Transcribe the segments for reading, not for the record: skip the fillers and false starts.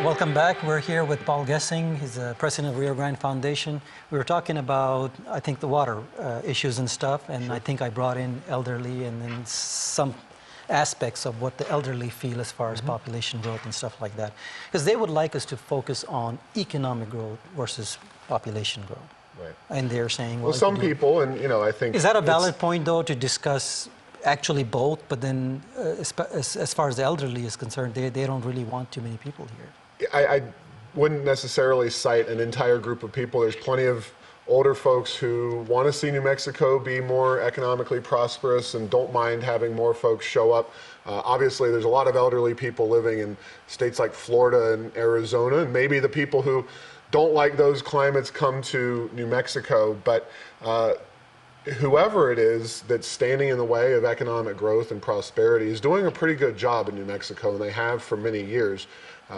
Welcome back. We're here with Paul Gessing. He's the president of Rio Grande Foundation. We were talking about, I think, the water issues and stuff, and sure. I think I brought in elderly and then some aspects of what the elderly feel as far as population growth and stuff like that. Because they would like us to focus on economic growth versus population growth. Right. And they're saying, well, some people, and I think... Is that a valid point, though, to discuss actually both, but then as far as the elderly is concerned, they don't really want too many people here? I wouldn't necessarily cite an entire group of people. There's plenty of older folks who want to see New Mexico be more economically prosperous and don't mind having more folks show up. Obviously, there's a lot of elderly people living in states like Florida and Arizona, and maybe the people who don't like those climates come to New Mexico, but whoever it is that's standing in the way of economic growth and prosperity is doing a pretty good job in New Mexico, and they have for many years.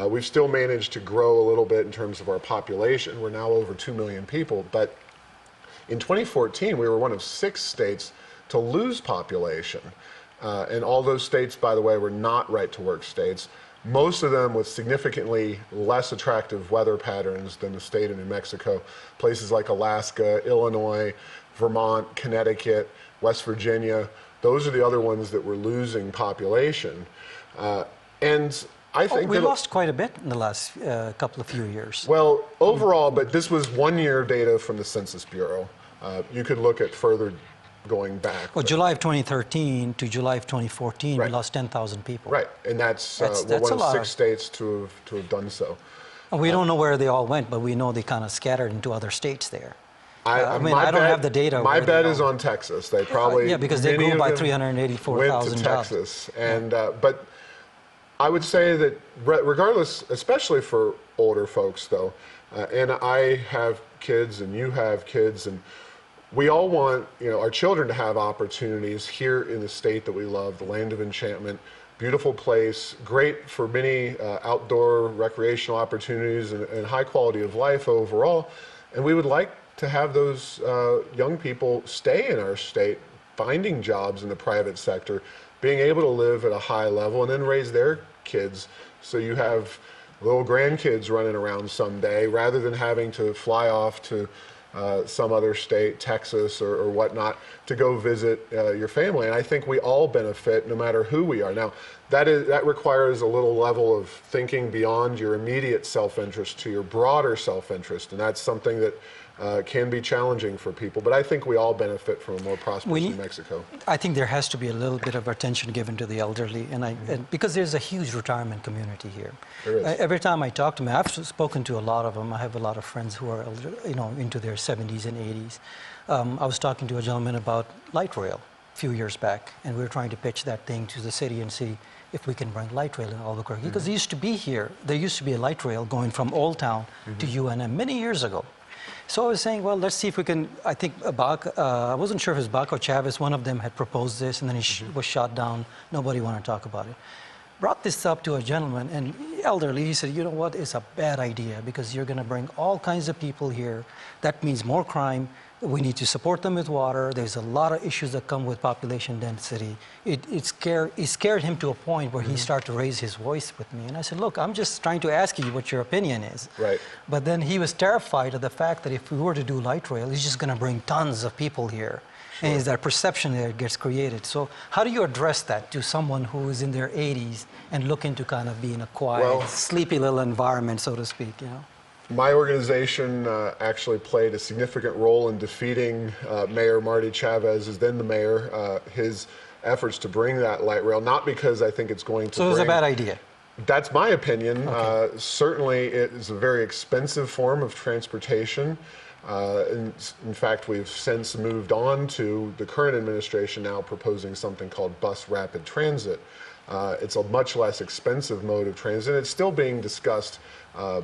We've still managed to grow a little bit in terms of our population. We're now over 2 million people, but in 2014, we were one of 6 states to lose population. And all those states, by the way, were not right-to-work states. Most of them with significantly less attractive weather patterns than the state of New Mexico. Places like Alaska, Illinois, Vermont, Connecticut, West Virginia, those are the other ones that were losing population. And I think we lost quite a bit in the last few years. Well, overall, but this was 1 year data from the Census Bureau. You could look at further going back. Well, July of 2013 to July of 2014, right. We lost 10,000 people. Right, and that's we're one of 6 states to have done so. We don't know where they all went, but we know they kind of scattered into other states there. I don't have the data. My bet is on Texas. They probably because they grew by 384,000 went to jobs. Texas, and but I would say that regardless, especially for older folks, though, and I have kids, and you have kids, and we all want our children to have opportunities here in the state that we love, the land of enchantment. Beautiful place, great for many outdoor recreational opportunities and high quality of life overall, and we would like to have those young people stay in our state, finding jobs in the private sector, being able to live at a high level, and then raise their kids so you have little grandkids running around someday, rather than having to fly off to some other state, Texas or whatnot, to go visit your family. And I think we all benefit no matter who we are. Now, that requires a little level of thinking beyond your immediate self-interest to your broader self-interest, and that's something that can be challenging for people, but I think we all benefit from a more prosperous New Mexico. I think there has to be a little bit of attention given to the elderly, and because there's a huge retirement community here. There is. Every time I talk to them, I've spoken to a lot of them. I have a lot of friends who are into their 70s and 80s. I was talking to a gentleman about light rail a few years back, and we were trying to pitch that thing to the city and see if we can bring light rail in Albuquerque, because there used to be a light rail going from Old Town to UNM many years ago. So I was saying, well, let's see if we can. I think I wasn't sure if it was Baca or Chavez, one of them had proposed this, and then he was shot down. Nobody wanted to talk about it. Brought this up to a gentleman, and elderly, he said, you know what, it's a bad idea, because you're going to bring all kinds of people here. That means more crime. We need to support them with water. There's a lot of issues that come with population density. It scared him to a point where he started to raise his voice with me. And I said, look, I'm just trying to ask you what your opinion is. Right. But then he was terrified of the fact that if we were to do light rail, it's just going to bring tons of people here. Sure. And it's that perception that gets created. So how do you address that to someone who is in their 80s and looking to kind of be in a quiet, sleepy little environment, so to speak, My organization actually played a significant role in defeating Mayor Marty Chavez, as then the mayor, his efforts to bring that light rail, not because I think it's going to So it was a bad idea? That's my opinion. Okay. Certainly it is a very expensive form of transportation. In fact, we've since moved on to the current administration now proposing something called bus rapid transit. It's a much less expensive mode of transit. It's still being discussed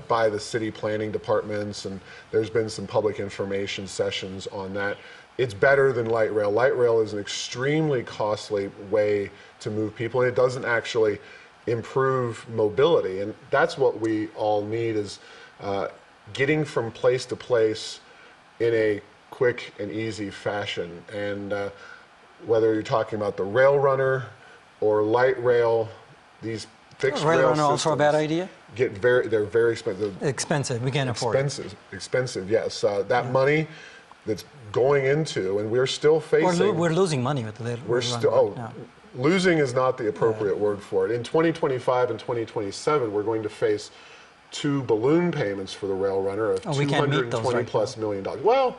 by the city planning departments, and there's been some public information sessions on that. It's better than light rail. Light rail is an extremely costly way to move people, and it doesn't actually improve mobility. And that's what we all need, is getting from place to place in a quick and easy fashion. And whether you're talking about the rail runner or light rail, these fixed rail systems. Also a bad idea? they're very expensive. Expensive. We can't afford it. Expensive, yes. That money that's going into, and we're still facing. We're losing money with the. We're still. Losing is not the appropriate word for it. In 2025 and 2027, we're going to face 2 balloon payments for the Rail Runner of $220+ million. Well,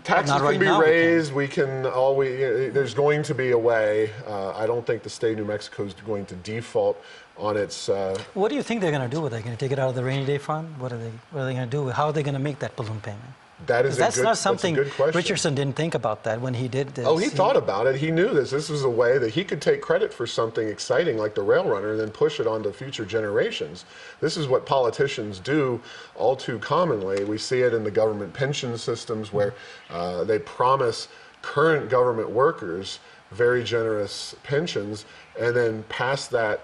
taxes can be raised. There's going to be a way. I don't think the state of New Mexico is going to default on its. What do you think they're going to do with it? Are they going to take it out of the rainy day fund? What are they going to do? How are they going to make that balloon payment? That's not something that's a good question. Richardson didn't think about that when he did this. Oh, he thought about it. He knew this. This was a way that he could take credit for something exciting like the Rail Runner and then push it onto future generations. This is what politicians do all too commonly. We see it in the government pension systems where they promise current government workers very generous pensions and then pass that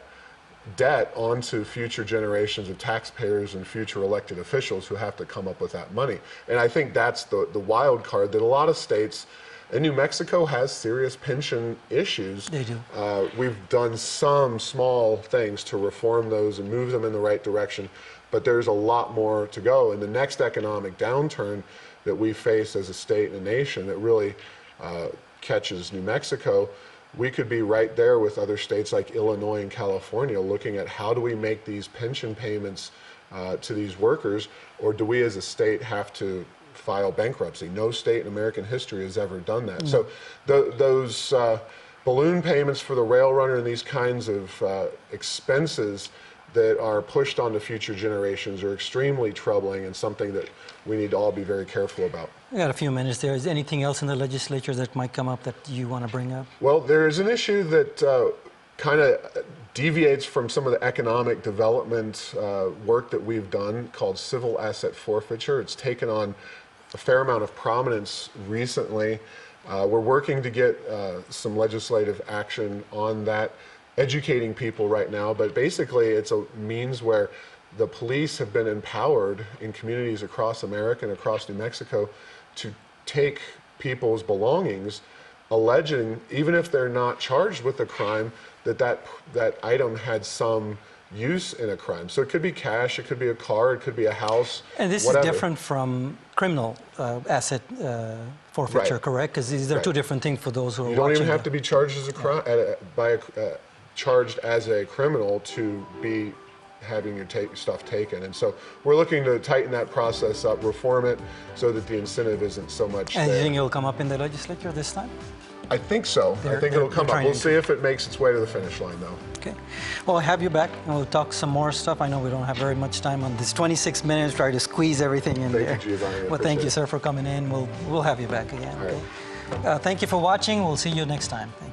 debt onto future generations of taxpayers and future elected officials who have to come up with that money. And I think that's the wild card that a lot of states, and New Mexico has serious pension issues. They do. We've done some small things to reform those and move them in the right direction, but there's a lot more to go. And the next economic downturn that we face as a state and a nation that really catches New Mexico, we could be right there with other states like Illinois and California looking at how do we make these pension payments to these workers, or do we as a state have to file bankruptcy? No state in American history has ever done that. So those balloon payments for the Rail Runner and these kinds of expenses that are pushed onto future generations are extremely troubling and something that we need to all be very careful about. We got a few minutes there. Is anything else in the legislature that might come up that you want to bring up? Well, there is an issue that kind of deviates from some of the economic development work that we've done called civil asset forfeiture. It's taken on a fair amount of prominence recently. We're working to get some legislative action on that, educating people right now, but basically it's a means where the police have been empowered in communities across America and across New Mexico to take people's belongings, alleging, even if they're not charged with a crime, that item had some use in a crime. So it could be cash, it could be a car, it could be a house, and this whatever. is different from criminal asset forfeiture, correct? Because these are two different things for those who are watching. You don't even have to be charged as a crime, charged as a criminal to be having your stuff taken. And so we're looking to tighten that process up, reform it so that the incentive isn't so much And there. you think it'll come up in the legislature this time? I think so. I think it'll come up. We'll see if it makes its way to the finish line, though. Okay. Well, I'll have you back, and we'll talk some more stuff. I know we don't have very much time on this 26 minutes, try to squeeze everything in there. Thank you, Giovanni. Well, thank you, sir, for coming in. We'll have you back again. Okay. Thank you for watching. We'll see you next time. Thank you.